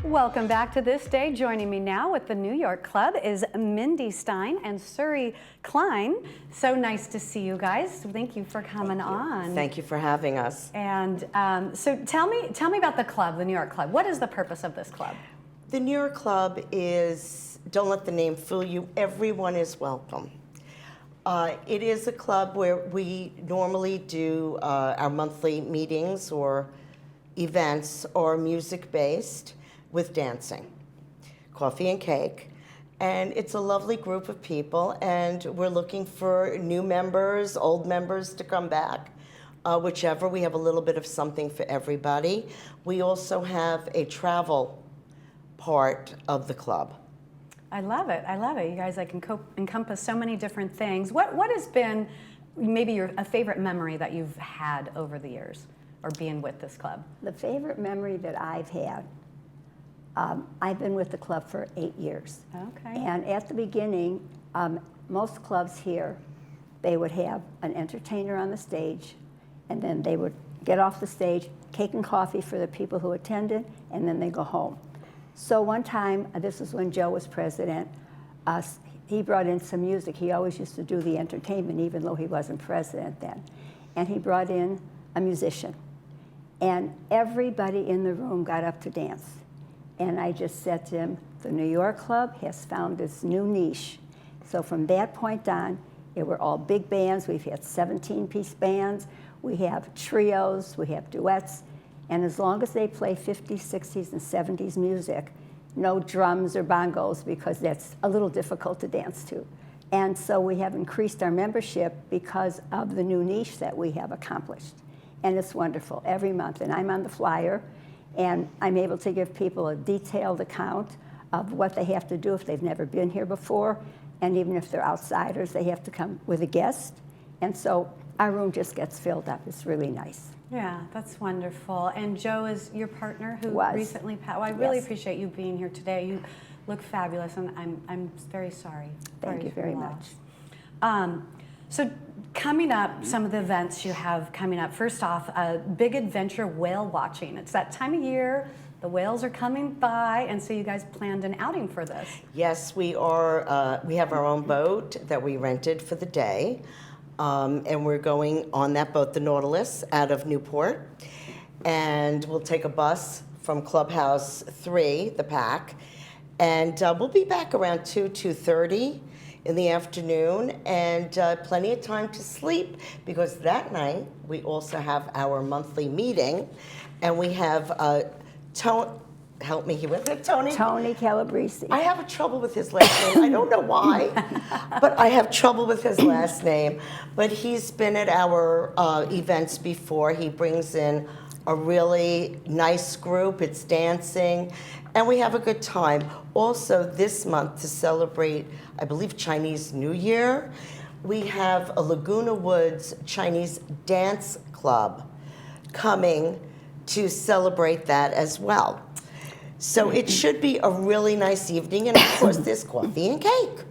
Welcome back to This Day. Joining me now with the New York Club is Mindy Stein and Suri Klein. So nice to see you guys. Thank you for coming on. Thank you for having us. And so tell me about the club, the New York Club. What is the purpose of this club? The New York Club is, don't let the name fool you, everyone is welcome. It is a club where we normally do our monthly meetings or events or music-based with dancing, coffee and cake. And it's a lovely group of people, and we're looking for new members, old members to come back, whichever. We have a little bit of something for everybody. We also have a travel part of the club. I love it. I love it. You guys encompass so many different things. What has been maybe a favorite memory that you've had over the years, or being with this club? The favorite memory that I've had, I've been with the club for 8 years. Okay. And at the beginning, most clubs here, they would have an entertainer on the stage, and then they would get off the stage, cake and coffee for the people who attended, and then they go home. So one time, this was when Joe was president, he brought in some music. He always used to do the entertainment, even though he wasn't president then. And he brought in a musician. And everybody in the room got up to dance. And I just said to him, the New York Club has found this new niche. So from that point on, it were all big bands. We've had 17-piece bands. We have trios. We have duets. And as long as they play 50s, 60s, and 70s music, no drums or bongos, because that's a little difficult to dance to. And so we have increased our membership because of the new niche that we have accomplished. And it's wonderful every month. And I'm on the flyer, and I'm able to give people a detailed account of what they have to do if they've never been here before. And even if they're outsiders, they have to come with a guest. And so our room just gets filled up. It's really nice. Yeah, that's wonderful. And Joe is your partner who recently passed. Well, I really appreciate you being here today. You look fabulous, and I'm very sorry. Thank you very much. So coming up, some of the events you have coming up. First off, Big Adventure Whale Watching. It's that time of year. The whales are coming by, and so you guys planned an outing for this. Yes, we are. We have our own boat that we rented for the day. And we're going on that boat, the Nautilus, out of Newport. And we'll take a bus from Clubhouse 3, the pack. And we'll be back around 2:30 in the afternoon, and plenty of time to sleep, because that night we also have our monthly meeting. And we have help me here with it, Tony? Tony Calabrese. I have trouble with his last name. I don't know why, but I have trouble with his last name. But he's been at our events before. He brings in a really nice group. It's dancing, and we have a good time. Also, this month, to celebrate, I believe, Chinese New Year, we have a Laguna Woods Chinese Dance Club coming to celebrate that as well. So it should be a really nice evening, and of course there's coffee and cake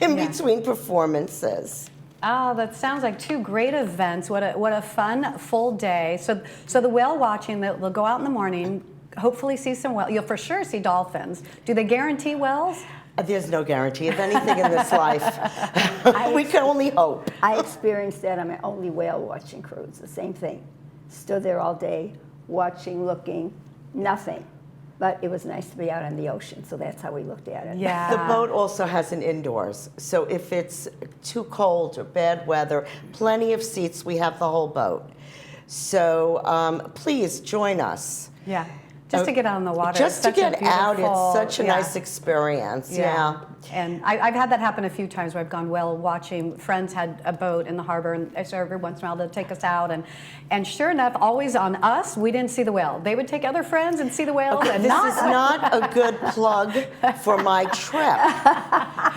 in between performances. Oh, that sounds like two great events. What a fun full day. So the whale watching, they'll go out in the morning, hopefully see some whales. You'll for sure see dolphins. Do they guarantee whales? There's no guarantee of anything in this life. We can only hope. I experienced that on my only whale watching cruise, the same thing. Stood there all day, watching, looking, nothing. But it was nice to be out on the ocean, so that's how we looked at it. Yeah. The boat also has an indoors, so if it's too cold or bad weather, plenty of seats. We have the whole boat. So please join us. Yeah, just to get out on the water. Just to get out, it's such a nice experience. Yeah. And I've had that happen a few times where I've gone whale watching. Friends had a boat in the harbor, and so every once in a while they'd take us out. And sure enough, always on us, we didn't see the whale. They would take other friends and see the whales. Okay, and this is not a good plug for my trip.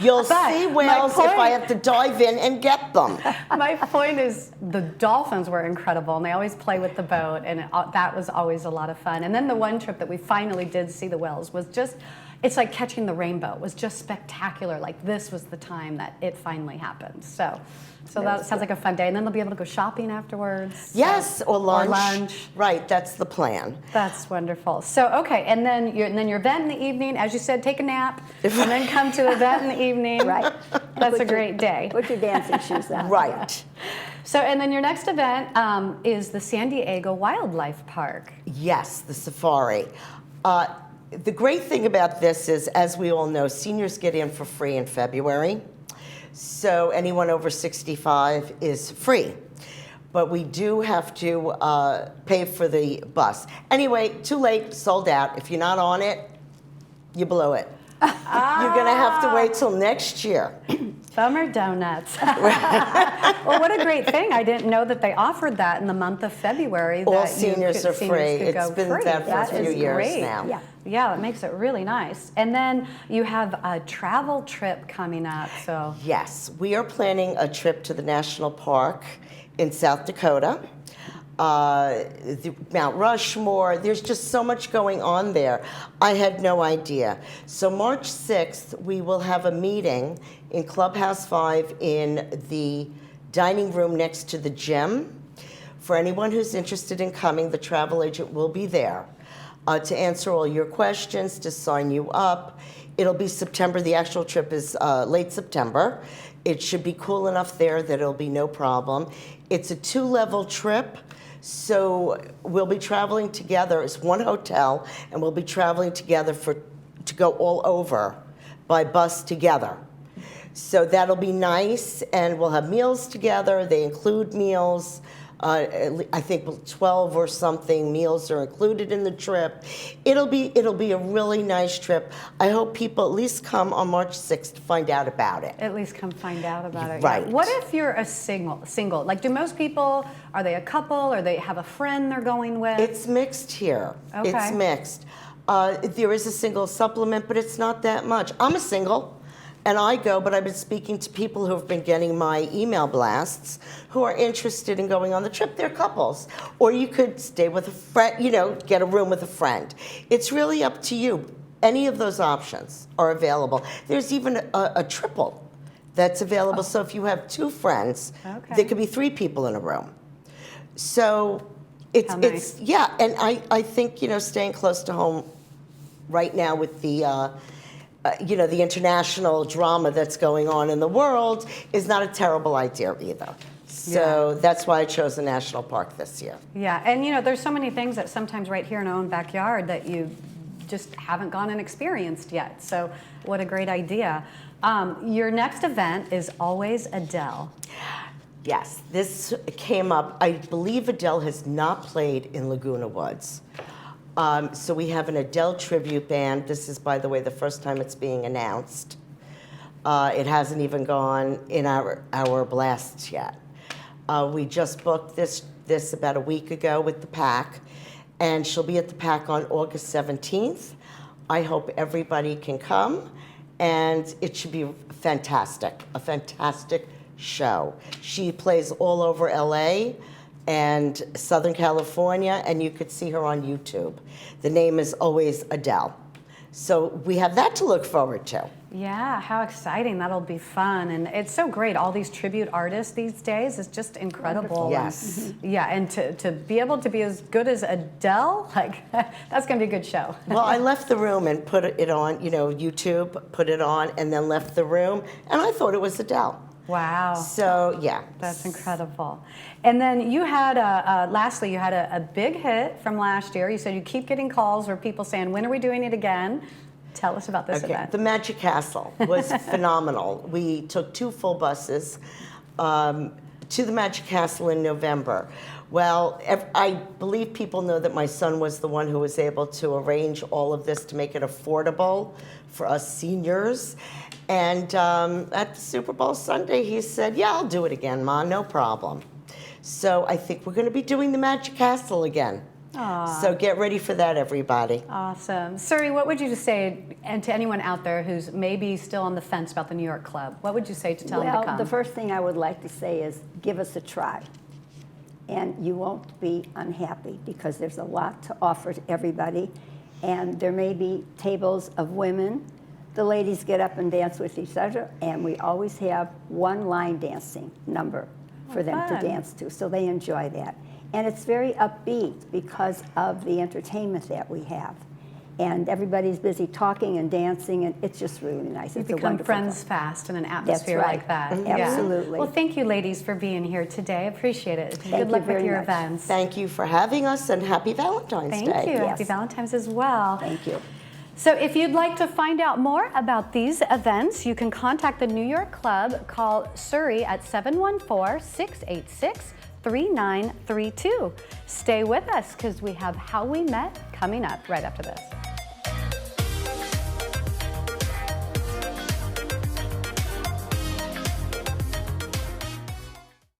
You'll see whales if I have to dive in and get them. My point is, the dolphins were incredible, and they always play with the boat, and that was always a lot of fun. And then the one trip that we finally did see the whales was just, it's like catching the rainbow. It was just spectacular. Like this was the time that it finally happened. So that sounds like a fun day. And then they'll be able to go shopping afterwards. Yes, or lunch. Or lunch. Right, that's the plan. That's wonderful. So, okay, and then your event in the evening, as you said, take a nap, and then come to the event in the evening. Right. That's a great day. Put your dancing shoes on. Right. So, and then your next event is the San Diego Wildlife Park. Yes, the safari. The great thing about this is, as we all know, seniors get in for free in February. So anyone over 65 is free. But we do have to pay for the bus. Anyway, too late, sold out. If you're not on it, you blew it. You're going to have to wait till next year. Bummer donuts. Well, what a great thing. I didn't know that they offered that in the month of February. All that seniors are free. It's been that for a few years now. Yeah. Yeah, that makes it really nice. And then you have a travel trip coming up. So Yes, we are planning a trip to the national park in South Dakota. Mount Rushmore, there's just so much going on there. I had no idea. So March 6th, we will have a meeting in Clubhouse 5 in the dining room next to the gym. For anyone who's interested in coming, the travel agent will be there to answer all your questions, to sign you up. It'll be September. The actual trip is late September. It should be cool enough there that it'll be no problem. It's a 2-level trip. So we'll be traveling together. It's one hotel, and we'll be traveling together to go all over by bus together. So that'll be nice, and we'll have meals together. They include meals. I think 12 or something meals are included in the trip. It'll be a really nice trip. I hope people at least come on March 6th to find out about it. at least come find out about it. Right. What if you're a single? Like, do most people, are they a couple, or they have a friend they're going with? It's mixed here. Okay. It's mixed. There is a single supplement, but it's not that much. I'm a single. And I go, but I've been speaking to people who have been getting my email blasts who are interested in going on the trip. They're couples. Or you could stay with a friend, get a room with a friend. It's really up to you. Any of those options are available. There's even a triple that's available. So if you have 2 friends, Okay. there could be 3 people in a room. So How nice. yeah, and I think, staying close to home right now with the the international drama that's going on in the world is not a terrible idea either. So that's why I chose a national park this year. Yeah, and there's so many things that sometimes right here in our own backyard that you just haven't gone and experienced yet. So what a great idea. Your next event is always Adele. Yes, this came up. I believe Adele has not played in Laguna Woods. So we have an Adele tribute band. This is, by the way, the first time it's being announced. It hasn't even gone in our blasts yet. We just booked this about a week ago with the PAC, and she'll be at the PAC on August 17th. I hope everybody can come, and it should be fantastic, a fantastic show. She plays all over LA and Southern California, and you could see her on YouTube. The name is always Adele. So we have that to look forward to. Yeah, how exciting. That'll be fun. And it's so great. All these tribute artists these days is just incredible. Yes. Yeah, and to be able to be as good as Adele, like, that's going to be a good show. Well, I left the room and put it on, YouTube, put it on, and then left the room, and I thought it was Adele. Wow. So, yeah. That's incredible. And then you had, lastly, you had a big hit from last year. You said you keep getting calls where people saying, when are we doing it again? Tell us about this event. The Magic Castle was phenomenal. We took 2 full buses to the Magic Castle in November. Well, I believe people know that my son was the one who was able to arrange all of this to make it affordable for us seniors. And at the Super Bowl Sunday, he said, yeah, I'll do it again, Ma, no problem. So I think we're going to be doing the Magic Castle again. Aww. So get ready for that, everybody. Awesome. Suri, what would you say, and to anyone out there who's maybe still on the fence about the New York Club, what would you say to tell them to come? The first thing I would like to say is give us a try. And you won't be unhappy because there's a lot to offer to everybody. and there may be tables of women. The ladies get up and dance with each other, and we always have one line dancing number for them to fun. dance to, so they enjoy that. And it's very upbeat because of the entertainment that we have. And everybody's busy talking and dancing, and it's just really nice. You It's a become wonderful friends time. fast in an atmosphere right. like that. Mhm. Yeah. Absolutely. Well, thank you, ladies, for being here today. I appreciate it. Thank Good you luck with very your much. events. Thank you for having us, and happy Valentine's Thank Day. you. Yes. Happy Valentine's as well. Thank you. So if you'd like to find out more about these events, you can contact the New York Club. Call Surrey at 714-686-3932. Stay with us because we have How We Met coming up right after this.